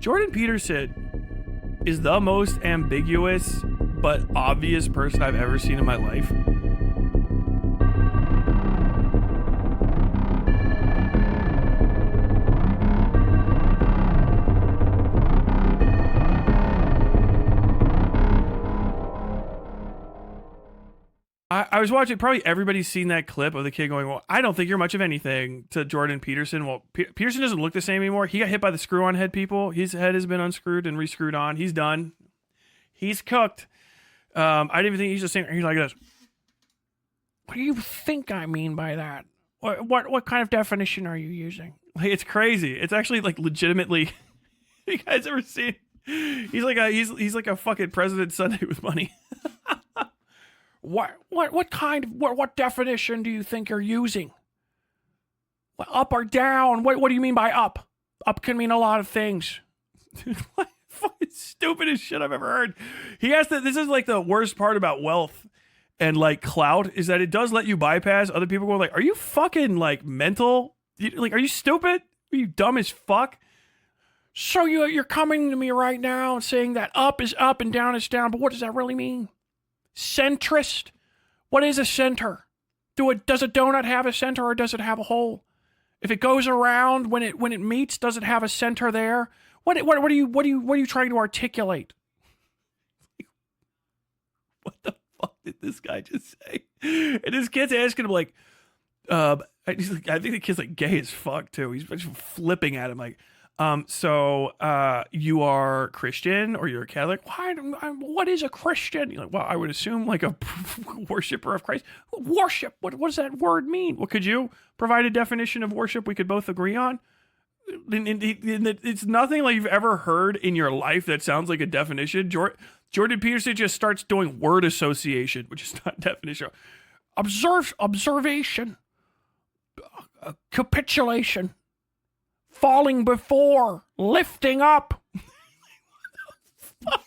Jordan Peterson is the most ambiguous but obvious person I've ever seen in my life. I was watching, probably everybody's seen that clip of the kid going, well, I don't think you're much of anything, to Jordan Peterson. Well, Peterson doesn't look the same anymore. He got hit by the screw-on head people. His head has been unscrewed and re-screwed on. He's done. He's cooked. I didn't even think he's just saying, he's like this. What do you think I mean by that? What kind of definition are you using? Like, it's crazy. It's actually like legitimately, you guys ever seen? He's like a fucking President Sunday with money. What definition do you think you're using? Up or down? What do you mean by up? Up can mean a lot of things. What fucking stupidest shit I've ever heard. He has to, this is like the worst part about wealth and like clout, is that it does let you bypass other people going like, are you fucking like mental? Like, are you stupid? Are you dumb as fuck? So you're coming to me right now and saying that up is up and down is down, but what does that really mean? Centrist? What is a center? Does a donut have a center or does it have a hole? If it goes around when it meets, does it have a center there? What are you trying to articulate? What the fuck did this guy just say? And this kid's asking him like, I think the kid's like gay as fuck too. He's flipping at him like, so you are Christian or you're a Catholic? What is a Christian? You're like, well, I would assume like a worshiper of Christ. Worship. What does that word mean? Well, could you provide a definition of worship we could both agree on? It's nothing like you've ever heard in your life that sounds like a definition. Jordan Peterson just starts doing word association, which is not definition. Observation. Capitulation. Falling before, lifting up. What the fuck?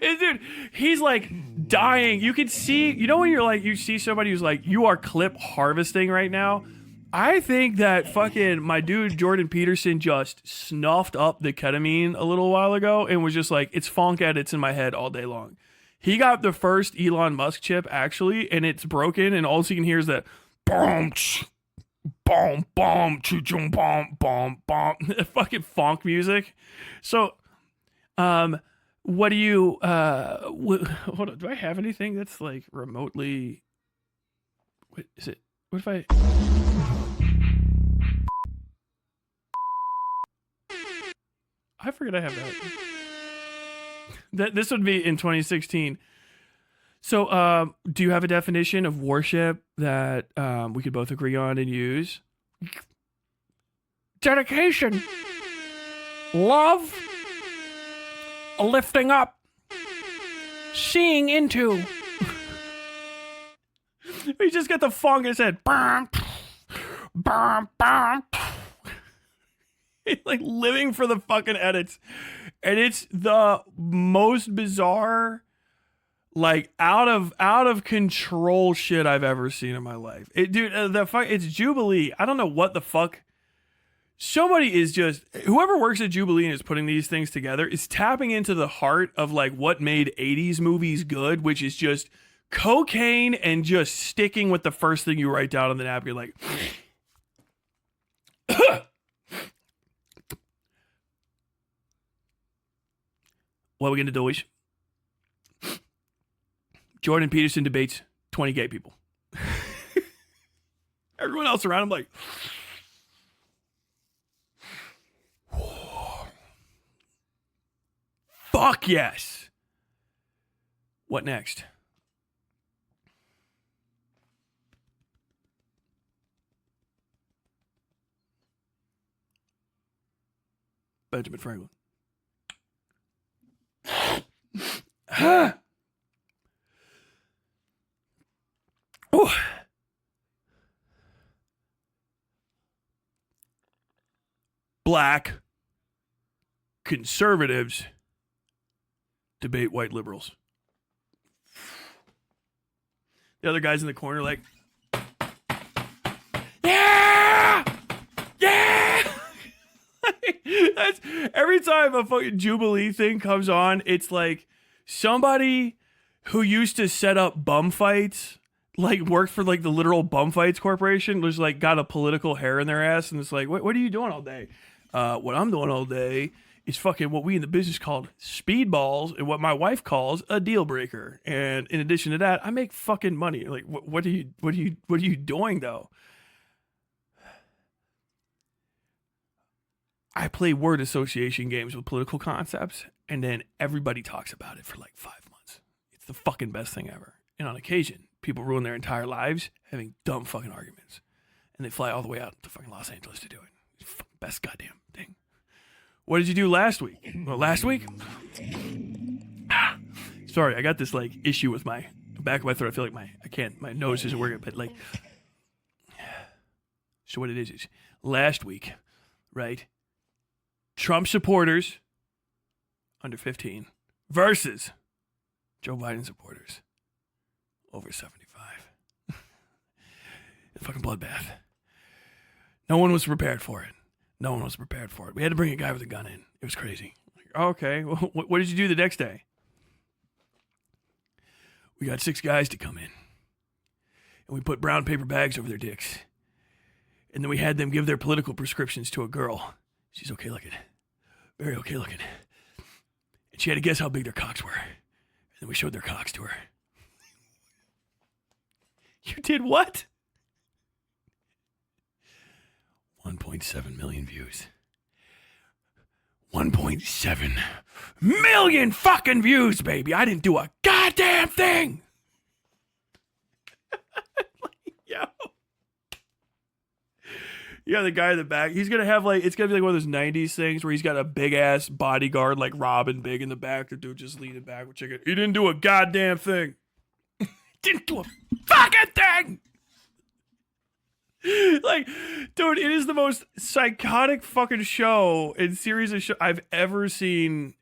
Dude, he's like dying. You can see, you know when you're like, you see somebody who's like, you are clip harvesting right now? I think that fucking my dude Jordan Peterson just snuffed up the ketamine a little while ago and was just like, it's funk edits in my head all day long. He got the first Elon Musk chip actually, and it's broken, and all he can hear is that boom, boom, boom, choo-choo, boom, boom, boom, fucking funk music. So, what do you, hold on, do I have anything that's like remotely, what is it? What if I forget I have that. This would be in 2016. So, do you have a definition of worship that we could both agree on and use? Dedication, love, lifting up, seeing into. We just got the funk in his head. Like living for the fucking edits, and it's the most bizarre, like out of control shit I've ever seen in my life. It's Jubilee. I don't know what the fuck. Somebody is just, whoever works at Jubilee and is putting these things together is tapping into the heart of like what made 80s movies good, which is just cocaine and just sticking with the first thing you write down on the napkin. Like, what are we gonna do is Jordan Peterson debates 20 gay people. Everyone else around him like, fuck yes. What next? Benjamin Franklin. Oh. Black conservatives debate white liberals. The other guys in the corner like, yeah! Yeah! That's every time a fucking Jubilee thing comes on, it's like somebody who used to set up bum fights, like worked for like the literal bum fights corporation, was like got a political hair in their ass, and it's like, what are you doing all day? What I'm doing all day is fucking what we in the business called speedballs, and what my wife calls a deal breaker. And in addition to that, I make fucking money. Like, what are you doing though? I play word association games with political concepts, and then everybody talks about it for like 5 months. It's the fucking best thing ever. And on occasion, people ruin their entire lives having dumb fucking arguments. And they fly all the way out to fucking Los Angeles to do it. It's the best goddamn thing. What did you do last week? Well, last week? Sorry, I got this like issue with my back of my throat. I feel like my nose isn't working, but like. So what it is last week, right? Trump supporters under 15 versus Joe Biden supporters over 75. It's a fucking bloodbath. No one was prepared for it. We had to bring a guy with a gun in. It was crazy. Okay, well, what did you do the next day? We got 6 guys to come in. And we put brown paper bags over their dicks. And then we had them give their political prescriptions to a girl. She's okay looking. Very okay looking. And she had to guess how big their cocks were. And then we showed their cocks to her. You did what? 1.7 million views. 1.7 million fucking views, baby. I didn't do a goddamn thing. Yo. Yeah, the guy in the back, he's going to have like, it's going to be like one of those 90s things where he's got a big ass bodyguard like Robin Big in the back. The dude just leaning back with chicken. He didn't do a goddamn thing. Didn't do a fucking thing. Like, dude, it is the most psychotic fucking show and series of show I've ever seen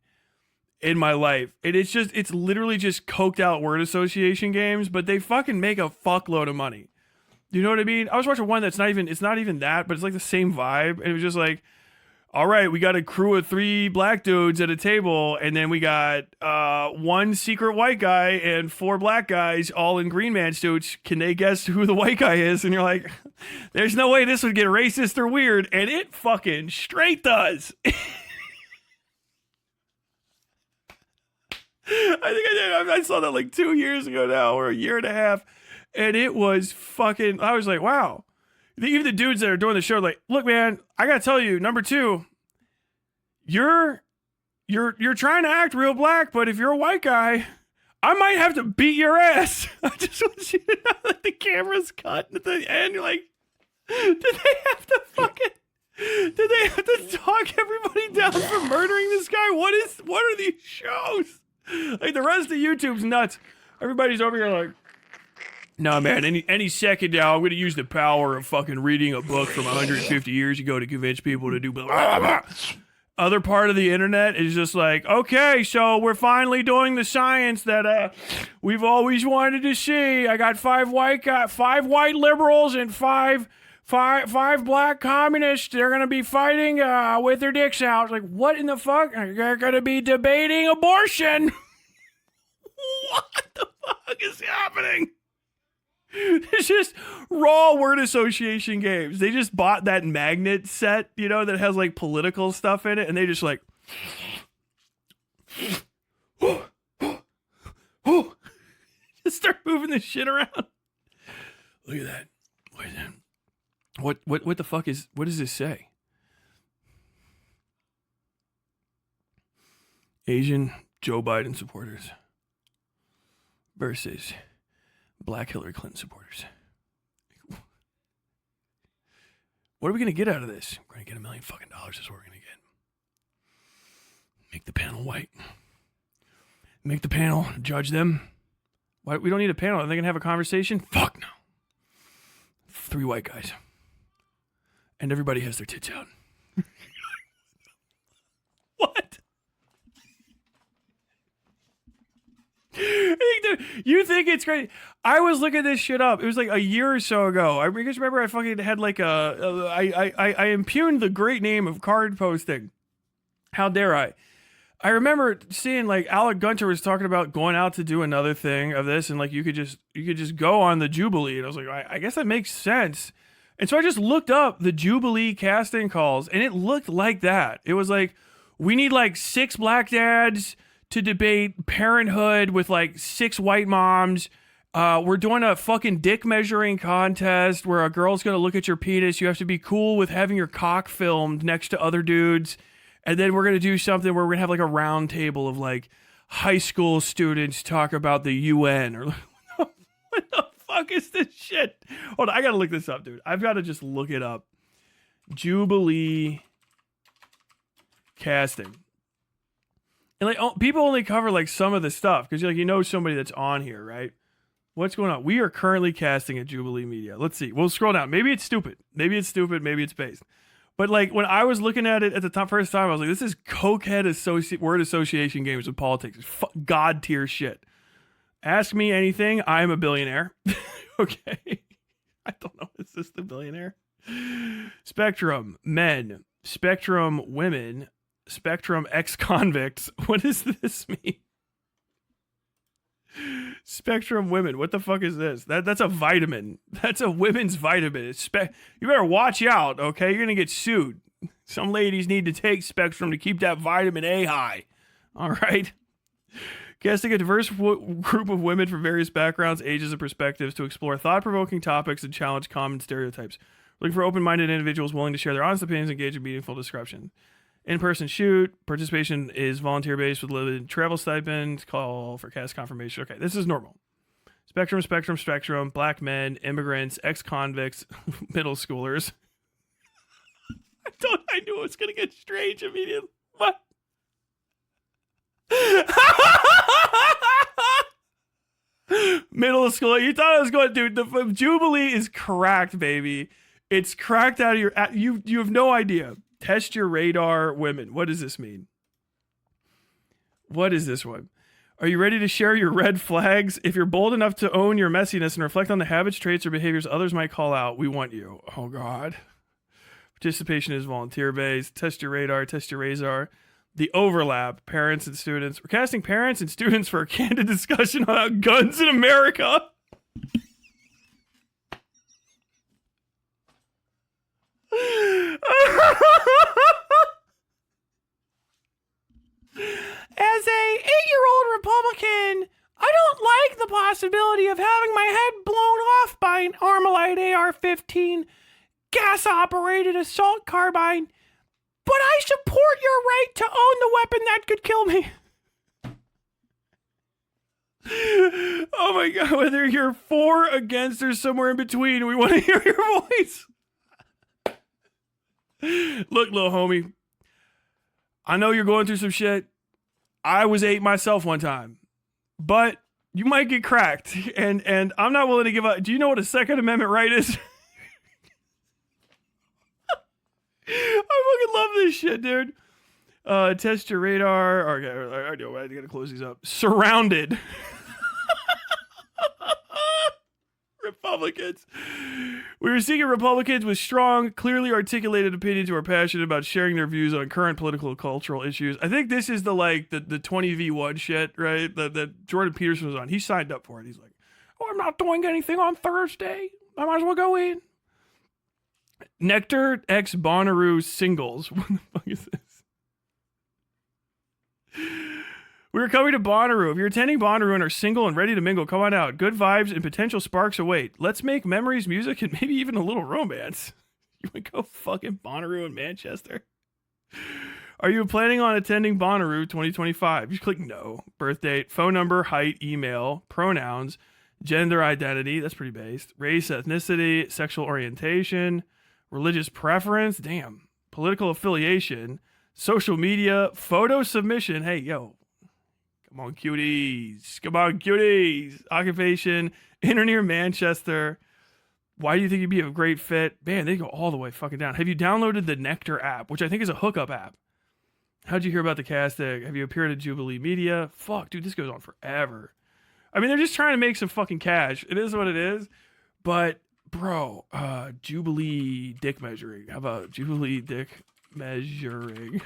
in my life. And it's literally just coked out word association games, but they fucking make a fuckload of money. You know what I mean? I was watching one that's not even that, but it's like the same vibe. And it was just like, all right, we got a crew of 3 black dudes at a table, and then we got 1 secret white guy and 4 black guys all in green man suits. Can they guess who the white guy is? And you're like, there's no way this would get racist or weird. And it fucking straight does. I think I saw that like 2 years ago now, or a year and a half. And it was fucking, I was like, wow. Even the dudes that are doing the show are like, look, man, I gotta tell you, number 2, you're trying to act real black, but if you're a white guy, I might have to beat your ass. I just want you to know that the camera's cut at the end. You're like, did they have to talk everybody down for murdering this guy? What are these shows? Like, the rest of YouTube's nuts. Everybody's over here like, no, man, any second now, I'm going to use the power of fucking reading a book from 150 years ago to convince people to do blah, blah, blah. Other part of the internet is just like, okay, so we're finally doing the science that we've always wanted to see. I got 5 white liberals and five black communists. They're going to be fighting with their dicks out. It's like, what in the fuck? They're going to be debating abortion. What the fuck is happening? It's just raw word association games. They just bought that magnet set, you know, that has like political stuff in it, and they just like just start moving this shit around. Look at that. What is that? What the fuck is, what does this say? Asian Joe Biden supporters versus black Hillary Clinton supporters. What are we going to get out of this? We're going to get $1 million fucking dollars is what we're going to get. Make the panel white. Make the panel, judge them. Why, we don't need a panel. Are they going to have a conversation? Fuck no. 3 white guys. And everybody has their tits out. What? You think it's great? I was looking this shit up. It was like a year or so ago. I remember I fucking had like I impugned the great name of card posting. How dare I? I remember seeing like Alec Gunter was talking about going out to do another thing of this, and like you could just go on the Jubilee, and I was like, I guess that makes sense. And so I just looked up the Jubilee casting calls, and it looked like that. It was like, we need like 6 black dads to debate parenthood with like 6 white moms. We're doing a fucking dick measuring contest where a girl's gonna look at your penis. You have to be cool with having your cock filmed next to other dudes. And then we're going to do something where we're going to have like a round table of like high school students talk about the UN or what the fuck is this shit? Hold on, I got to look this up, dude. I've got to just look it up. Jubilee casting. And like people only cover like some of the stuff because like somebody that's on here, right? What's going on? We are currently casting at Jubilee Media. Let's see. We'll scroll down. Maybe it's stupid. Maybe it's based. But like when I was looking at it at the first time, I was like, this is cokehead word association games with politics. God tier shit. Ask me anything. I am a billionaire. Okay. I don't know. Is this the billionaire? Spectrum men. Spectrum women. Spectrum ex-convicts. What does this mean? Spectrum women. What the fuck is this? That's a vitamin. That's a women's vitamin. You better watch out, okay? You're gonna get sued. Some ladies need to take Spectrum to keep that vitamin A high. All right. Casting a diverse group of women from various backgrounds, ages, and perspectives to explore thought-provoking topics and challenge common stereotypes. Looking for open-minded individuals willing to share their honest opinions and engage in meaningful discussion. In-person shoot. Participation is volunteer-based with limited travel stipend. Call for cast confirmation. Okay, this is normal. Spectrum. Black men, immigrants, ex-convicts, middle schoolers. I knew it was going to get strange immediately. What? Middle school. You thought I was going, dude. The Jubilee is cracked, baby. It's cracked out of your. You have no idea. Test your radar, women. What does this mean? What is this one? Are you ready to share your red flags? If you're bold enough to own your messiness and reflect on the habits, traits, or behaviors others might call out, we want you. Oh, God. Participation is volunteer-based. Test your radar. Test your razor. The overlap, parents and students. We're casting parents and students for a candid discussion about guns in America. As a 8-year-old Republican, I don't like the possibility of having my head blown off by an Armalite AR-15 gas-operated assault carbine, but I support your right to own the weapon that could kill me. Oh my God, whether you're for, against, or somewhere in between, we want to hear your voice. Look, little homie, I know you're going through some shit. I was 8 myself one time, but you might get cracked, and I'm not willing to give up. Do you know what a Second Amendment right is? I fucking love this shit, dude. Test your radar. Okay, I know. I gotta close these up. Surrounded. Republicans. We were seeking Republicans with strong, clearly articulated opinions who are passionate about sharing their views on current political and cultural issues. I think this is the 20v1 shit, right? That Jordan Peterson was on. He signed up for it. He's like, oh, I'm not doing anything on Thursday. I might as well go in. Nectar X Bonnaroo singles. What the fuck is this? We're coming to Bonnaroo. If you're attending Bonnaroo and are single and ready to mingle, come on out. Good vibes and potential sparks await. Let's make memories, music, and maybe even a little romance. You want to go fucking Bonnaroo in Manchester? Are you planning on attending Bonnaroo 2025? You click no. Birth date, phone number, height, email, pronouns, gender identity. That's pretty based. Race, ethnicity, sexual orientation, religious preference. Damn. Political affiliation, social media, photo submission. Hey, yo. Come on, cuties. Come on, cuties. Occupation, in or near Manchester. Why do you think you'd be a great fit? Man, they go all the way fucking down. Have you downloaded the Nectar app, which I think is a hookup app? How'd you hear about the casting? Have you appeared at Jubilee Media? Fuck, dude, this goes on forever. I mean, they're just trying to make some fucking cash. It is what it is. But, bro, Jubilee dick measuring. How about Jubilee dick measuring?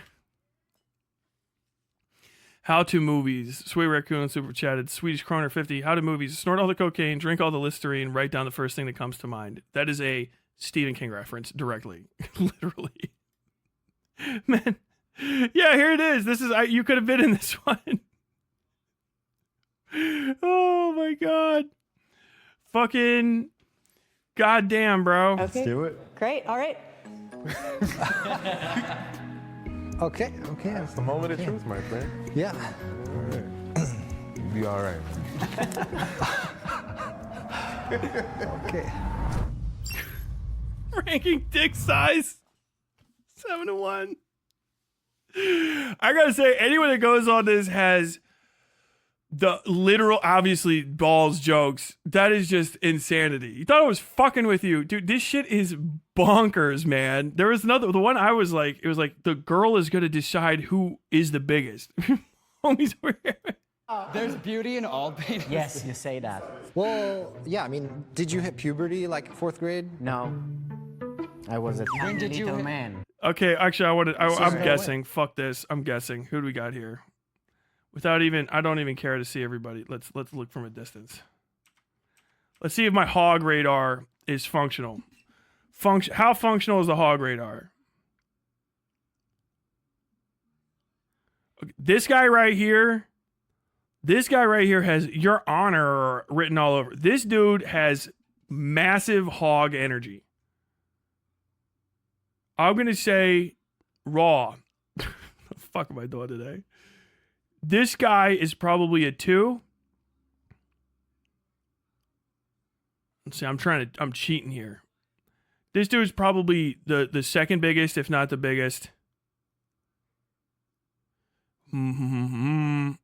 How to movies. Sway Raccoon super chatted. Swedish Kroner 50. How to movies. Snort all the cocaine, drink all the Listerine, write down the first thing that comes to mind. That is a Stephen King reference directly. Literally. Man. Yeah, here it is. This is you could have been in this one. Oh my god. Fucking goddamn, bro. Okay. Let's do it. Great. All right. Okay. It's the moment of truth, my friend. Yeah. All right. You'll be all right. Okay. Ranking dick size 7-1. I gotta say, anyone that goes on this has the literal, obviously, balls jokes. That is just insanity. You thought I was fucking with you. Dude, this shit is bonkers, man. There was another, the one I was like, it was like, the girl is gonna decide who is the biggest. Homies over here. There's beauty in all pain. Yes, you say that. Well, yeah, I mean, did you hit puberty like 4th grade? No. I was a tiny did you little hit- man. Okay, actually, I'm Sorry. guessing. Fuck this. I'm guessing. Who do we got here? Without even, I don't even care to see everybody. Let's look from a distance. Let's see if my hog radar is functional. How functional is the hog radar? Okay, this guy right here has "Your Honor" written all over. This dude has massive hog energy. I'm gonna say raw. What the fuck am I doing today? This guy is probably a 2. Let's see, I'm cheating here. This dude's probably the second biggest, if not the biggest. Everybody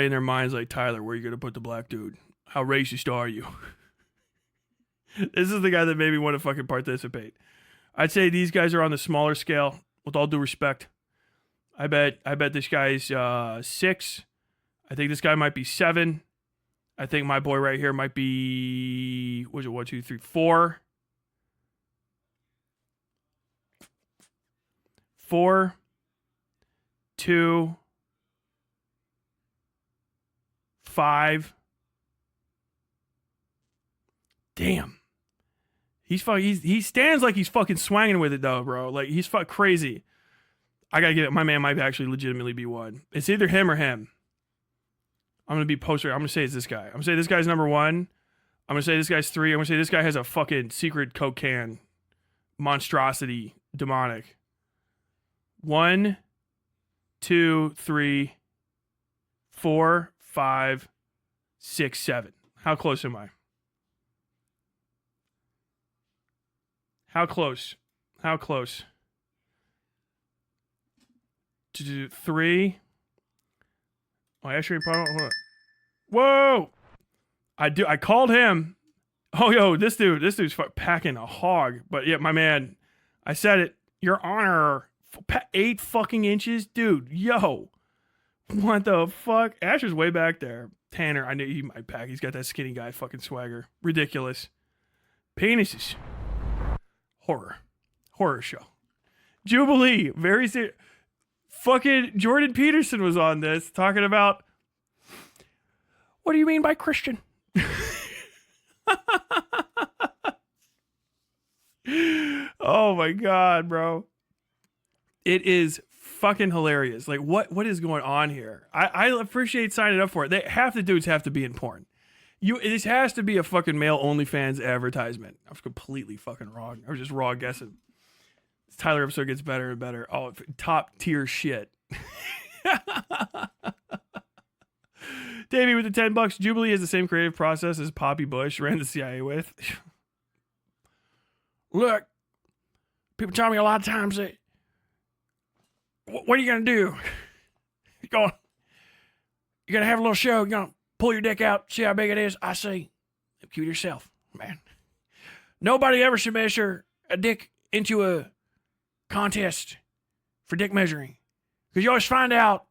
in their minds like, Tyler, where are you gonna put the black dude? How racist are you? This is the guy that made me want to fucking participate. I'd say these guys are on the smaller scale, with all due respect. I bet this guy's 6. I think this guy might be 7. I think my boy right here might be, was it 1, 2, 3, 4? 4, 2, 5. Damn. He stands like he's fucking swanging with it though, bro. Like he's crazy. I gotta get it. My man might actually legitimately be 1. It's either him or him. I'm gonna be poster. I'm gonna say it's this guy. I'm gonna say this guy's number 1. I'm gonna say this guy's 3. I'm gonna say this guy has a fucking secret coke can. Monstrosity. Demonic. 1, 2, 3, 4, 5, 6, 7. How close am I? How close? 3. Oh, actually, probably. Whoa! I called him. Oh, yo, this dude's packing a hog. But yeah, my man, I said it. Your Honor, 8 fucking inches, dude. Yo, what the fuck? Asher's way back there. Tanner, I knew he might pack. He's got that skinny guy fucking swagger. Ridiculous. Penises. Horror show. Jubilee, very serious. Fucking Jordan Peterson was on this talking about, what do you mean by Christian? Oh my god, bro. It is fucking hilarious. Like what is going on here? I appreciate signing up for it. Half the dudes have to be in porn. This has to be a fucking male OnlyFans advertisement. I was completely fucking wrong. I was just raw guessing. This Tyler episode gets better and better. Oh, top tier shit. Davey with the $10. Jubilee has the same creative process as Poppy Bush ran the CIA with. Look, people tell me a lot of times that, what are you gonna do? You're gonna have a little show. You're gonna pull your dick out, see how big it is. I say, cue yourself, man. Nobody ever should measure a dick into a contest for dick measuring, because you always find out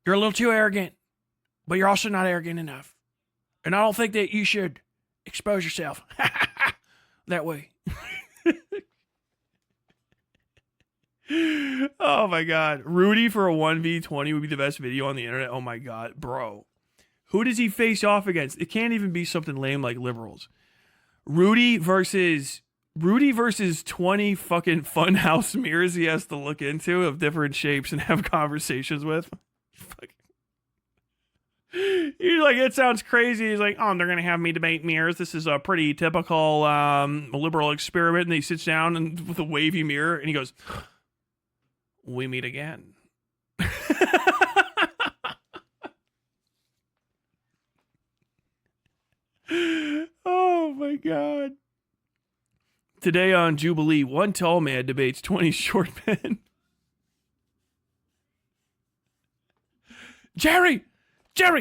you're a little too arrogant, but you're also not arrogant enough. And I don't think that you should expose yourself that way. Oh my god. Rudy for a 1v20 would be the best video on the internet. Oh my god, bro. Who does he face off against? It can't even be something lame like liberals. Rudy versus 20 fucking funhouse mirrors he has to look into of different shapes and have conversations with. He's like, it sounds crazy. He's like, oh, they're going to have me debate mirrors. This is a pretty typical liberal experiment. And he sits down and with a wavy mirror and he goes, we meet again. Oh my god. Today on Jubilee, one tall man debates 20 short men. Jerry! I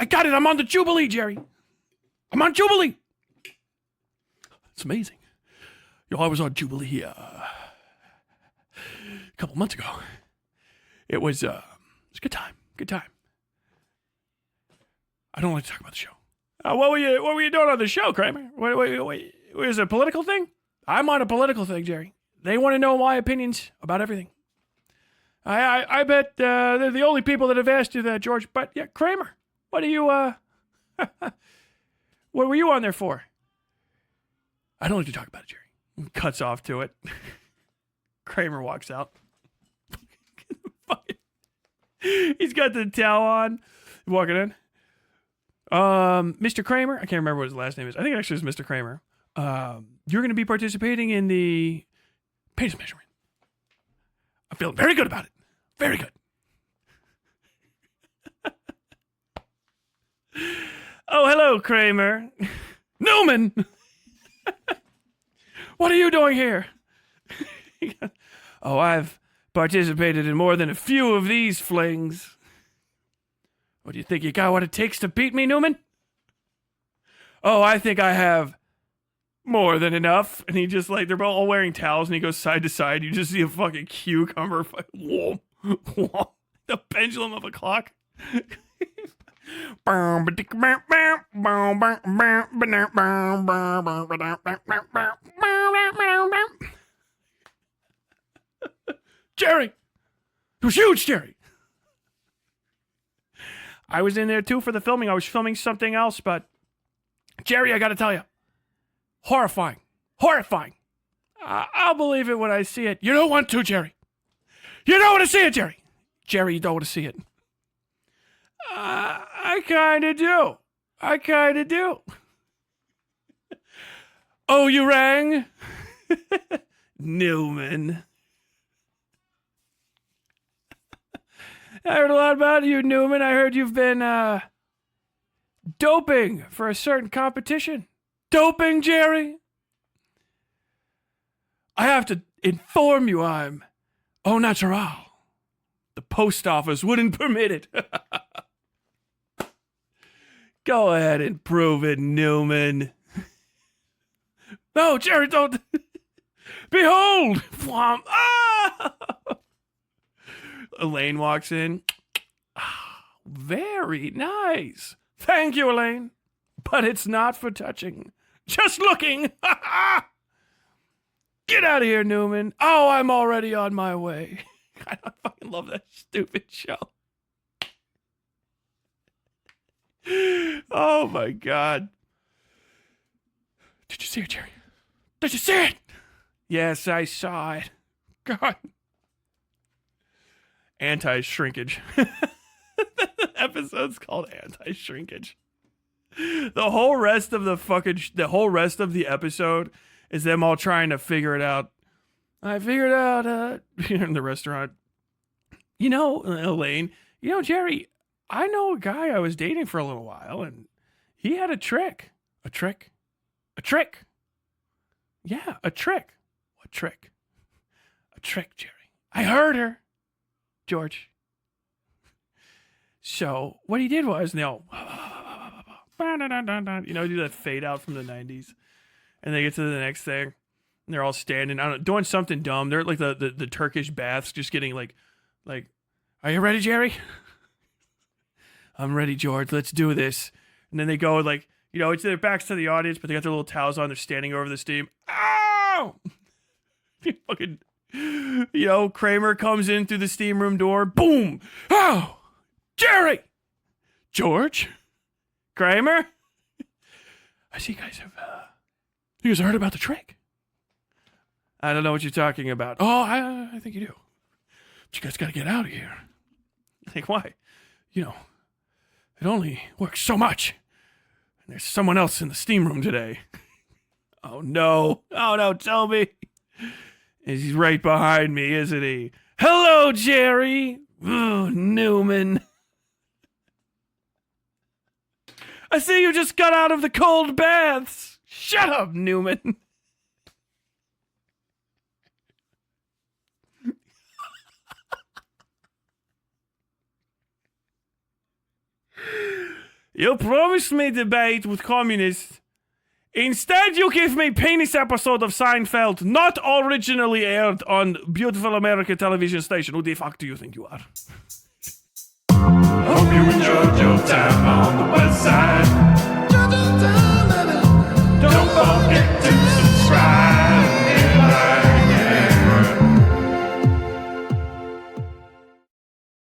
got it. I'm on the Jubilee, Jerry. I'm on Jubilee. It's amazing. I was on Jubilee a couple months ago. It was a good time. Good time. I don't like to talk about the show. What were you doing on the show, Kramer? Wait, is it a political thing? I'm on a political thing, Jerry. They want to know my opinions about everything. I bet they're the only people that have asked you that, George. But yeah, Kramer, what are you? What were you on there for? I don't like to talk about it, Jerry. Cuts off to it. Kramer walks out. He's got the towel on. Walking in. Mr. Kramer, I can't remember what his last name is. I think it actually is Mr. Kramer. You're going to be participating in the penis measurement. I'm feeling very good about it. Very good. Oh, hello, Kramer. Newman! What are you doing here? Oh, I've participated in more than a few of these flings. What do you think? You got what it takes to beat me, Newman? Oh, I think I have more than enough. And he just like, they're all wearing towels and he goes side to side. You just see a fucking cucumber. Whoa, whoa, the pendulum of a clock. Jerry! It was huge, Jerry! I was in there too for the filming. I was filming something else, but Jerry, I gotta tell you, horrifying. I'll believe it when I see it. You don't want to, Jerry. You don't want to see it, Jerry. Jerry, you don't want to see it. I kind of do. Oh, you rang? Newman. I heard a lot about you, Newman. I heard you've been doping for a certain competition. Doping, Jerry? I have to inform you I'm au natural. The post office wouldn't permit it. Go ahead and prove it, Newman. No, Jerry, don't. Behold! Ah! Elaine walks in. Very nice. Thank you, Elaine. But it's not for touching. Just looking. Get out of here, Newman. Oh, I'm already on my way. I fucking love that stupid show. Oh, my God. Did you see it, Jerry? Did you see it? Yes, I saw it. God. Anti-shrinkage. The episode's called Anti-shrinkage. The whole rest of the episode is them all trying to figure it out. I figured out in the restaurant. You know, Elaine, Jerry, I know a guy I was dating for a little while and he had a trick. A trick? Yeah, a trick. What trick? A trick, Jerry. I heard her, George. So what he did was, do that fade out from the 90s. And they get to the next thing. And they're all standing, doing something dumb. They're like the Turkish baths, just getting like, are you ready, Jerry? I'm ready, George. Let's do this. And then they go like, it's their backs to the audience, but they got their little towels on. They're standing over the steam. Ow! Fucking You know, Kramer comes in through the steam room door. Boom! Oh! Jerry! George? Kramer? I see you guys have, you guys heard about the trick? I don't know what you're talking about. Oh, I think you do. But you guys gotta get out of here. Like, why? You know, it only works so much. And there's someone else in the steam room today. Oh no, Toby. He's right behind me, isn't he? Hello, Jerry. Ooh, Newman. I see you just got out of the cold baths. Shut up, Newman. You promised me debate with communists. Instead, you give me penis episode of Seinfeld, not originally aired on beautiful American television station. Who the fuck do you think you are?